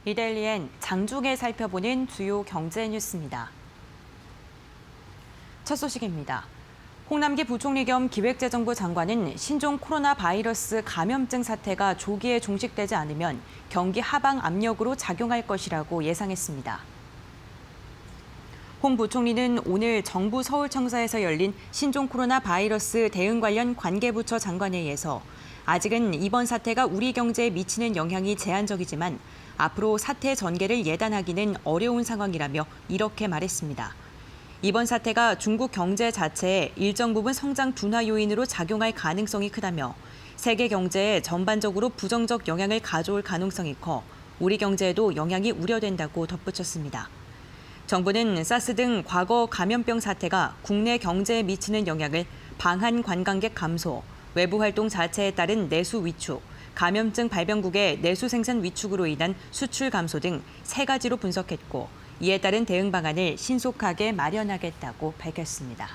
이데일리엔 장중에 살펴보는 주요 경제 뉴스입니다. 첫 소식입니다. 홍남기 부총리 겸 기획재정부 장관은 신종 코로나 바이러스 감염증 사태가 조기에 종식되지 않으면 경기 하방 압력으로 작용할 것이라고 예상했습니다. 홍 부총리는 오늘 정부 서울청사에서 열린 신종 코로나 바이러스 대응 관련 관계부처 장관회의에서 아직은 이번 사태가 우리 경제에 미치는 영향이 제한적이지만 앞으로 사태 전개를 예단하기는 어려운 상황이라며 이렇게 말했습니다. 이번 사태가 중국 경제 자체에 일정 부분 성장 둔화 요인으로 작용할 가능성이 크다며 세계 경제에 전반적으로 부정적 영향을 가져올 가능성이 커 우리 경제에도 영향이 우려된다고 덧붙였습니다. 정부는 사스 등 과거 감염병 사태가 국내 경제에 미치는 영향을 방한 관광객 감소, 외부 활동 자체에 따른 내수 위축, 감염증 발병국의 내수 생산 위축으로 인한 수출 감소 등 세 가지로 분석했고 이에 따른 대응 방안을 신속하게 마련하겠다고 밝혔습니다.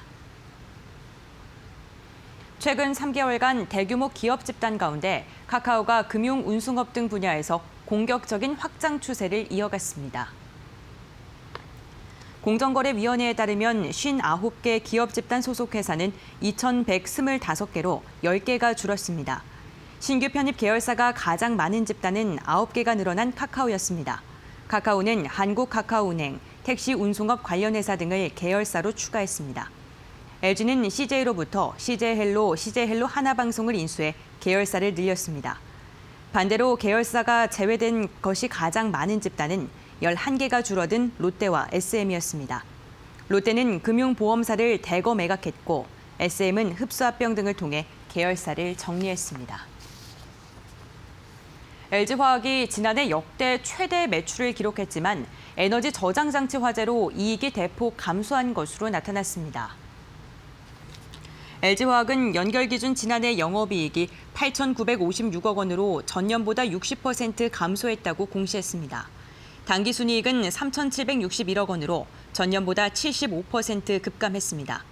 최근 3개월간 대규모 기업 집단 가운데 카카오가 금융 운송업 등 분야에서 공격적인 확장 추세를 이어갔습니다. 공정거래위원회에 따르면 59개 기업 집단 소속 회사는 2,125개로 10개가 줄었습니다. 신규 편입 계열사가 가장 많은 집단은 9개가 늘어난 카카오였습니다. 카카오는 한국카카오은행, 택시 운송업 관련 회사 등을 계열사로 추가했습니다. LG는 CJ로부터 CJ헬로, CJ헬로 하나방송을 인수해 계열사를 늘렸습니다. 반대로 계열사가 제외된 것이 가장 많은 집단은 11개가 줄어든 롯데와 SM이었습니다. 롯데는 금융보험사를 대거 매각했고 SM은 흡수합병 등을 통해 계열사를 정리했습니다. LG화학이 지난해 역대 최대 매출을 기록했지만 에너지 저장 장치 화재로 이익이 대폭 감소한 것으로 나타났습니다. LG화학은 연결 기준 지난해 영업이익이 8,956억 원으로 전년보다 60% 감소했다고 공시했습니다. 당기순이익은 3,761억 원으로 전년보다 75% 급감했습니다.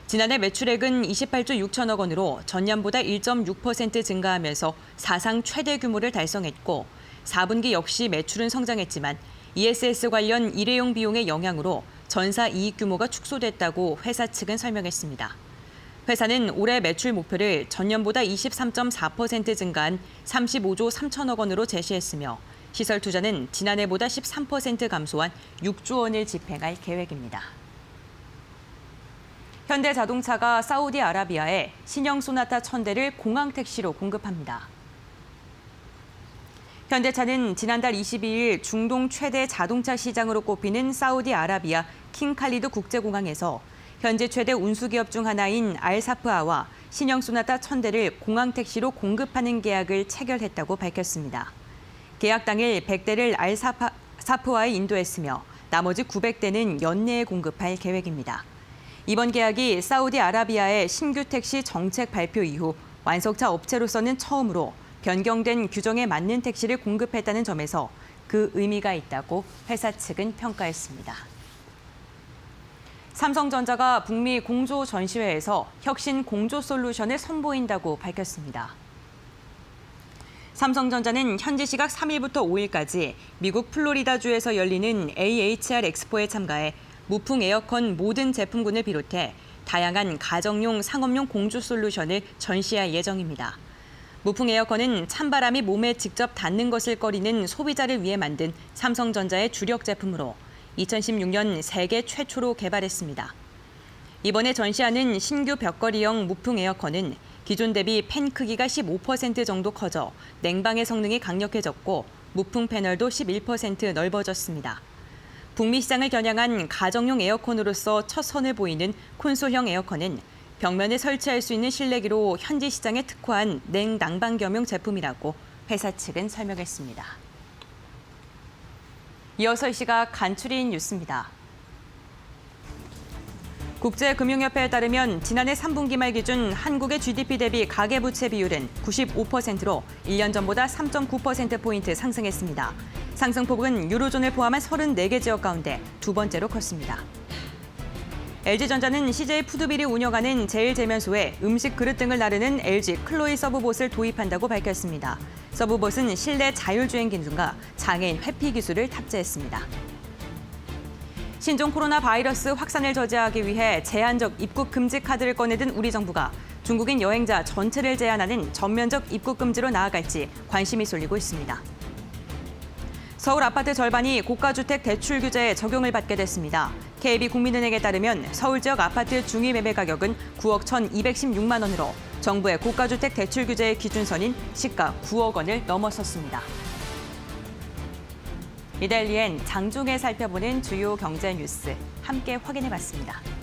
지난해 매출액은 28조 6천억 원으로 전년보다 1.6% 증가하면서 사상 최대 규모를 달성했고 4분기 역시 매출은 성장했지만 ESS 관련 일회용 비용의 영향으로 전사 이익 규모가 축소됐다고 회사 측은 설명했습니다. 회사는 올해 매출 목표를 전년보다 23.4% 증가한 35조 3천억 원으로 제시했으며 시설 투자는 지난해보다 13% 감소한 6조 원을 집행할 계획입니다. 현대자동차가 사우디아라비아에 신형 소나타 1000대를 공항 택시로 공급합니다. 현대차는 지난달 22일 중동 최대 자동차 시장으로 꼽히는 사우디아라비아 킹칼리드 국제공항에서 현재 최대 운수기업 중 하나인 알사프아와 신형 소나타 1000대를 공항 택시로 공급하는 계약을 체결했다고 밝혔습니다. 계약 당일 100대를 알사프아에 인도했으며 나머지 900대는 연내에 공급할 계획입니다. 이번 계약이 사우디아라비아의 신규 택시 정책 발표 이후 완성차 업체로서는 처음으로 변경된 규정에 맞는 택시를 공급했다는 점에서 그 의미가 있다고 회사 측은 평가했습니다. 삼성전자가 북미 공조 전시회에서 혁신 공조 솔루션을 선보인다고 밝혔습니다. 삼성전자는 현지 시각 3일부터 5일까지 미국 플로리다주에서 열리는 AHR 엑스포에 참가해 무풍 에어컨 모든 제품군을 비롯해 다양한 가정용, 상업용 공조 솔루션을 전시할 예정입니다. 무풍 에어컨은 찬바람이 몸에 직접 닿는 것을 꺼리는 소비자를 위해 만든 삼성전자의 주력 제품으로 2016년 세계 최초로 개발했습니다. 이번에 전시하는 신규 벽걸이형 무풍 에어컨은 기존 대비 팬 크기가 15% 정도 커져 냉방의 성능이 강력해졌고 무풍 패널도 11% 넓어졌습니다. 북미 시장을 겨냥한 가정용 에어컨으로서 첫 선을 보이는 콘솔형 에어컨은 벽면에 설치할 수 있는 실내기로 현지 시장에 특화한 냉난방 겸용 제품이라고 회사 측은 설명했습니다. 이어서 이 시각 간추린 뉴스입니다. 국제금융협회에 따르면 지난해 3분기 말 기준 한국의 GDP 대비 가계부채 비율은 95%로 1년 전보다 3.9%포인트 상승했습니다. 상승폭은 유로존을 포함한 34개 지역 가운데 두 번째로 컸습니다. LG전자는 CJ푸드빌이 운영하는 제일제면소에 음식 그릇 등을 나르는 LG 클로이 서브봇을 도입한다고 밝혔습니다. 서브봇은 실내 자율주행 기능과 장애인 회피 기술을 탑재했습니다. 신종 코로나 바이러스 확산을 저지하기 위해 제한적 입국 금지 카드를 꺼내든 우리 정부가 중국인 여행자 전체를 제한하는 전면적 입국 금지로 나아갈지 관심이 쏠리고 있습니다. 서울 아파트 절반이 고가주택 대출 규제에 적용을 받게 됐습니다. KB국민은행에 따르면 서울 지역 아파트 중위 매매 가격은 9억 1,216만 원으로 정부의 고가주택 대출 규제의 기준선인 시가 9억 원을 넘어섰습니다. 이데일리엔 장중에 살펴보는 주요 경제 뉴스 함께 확인해봤습니다.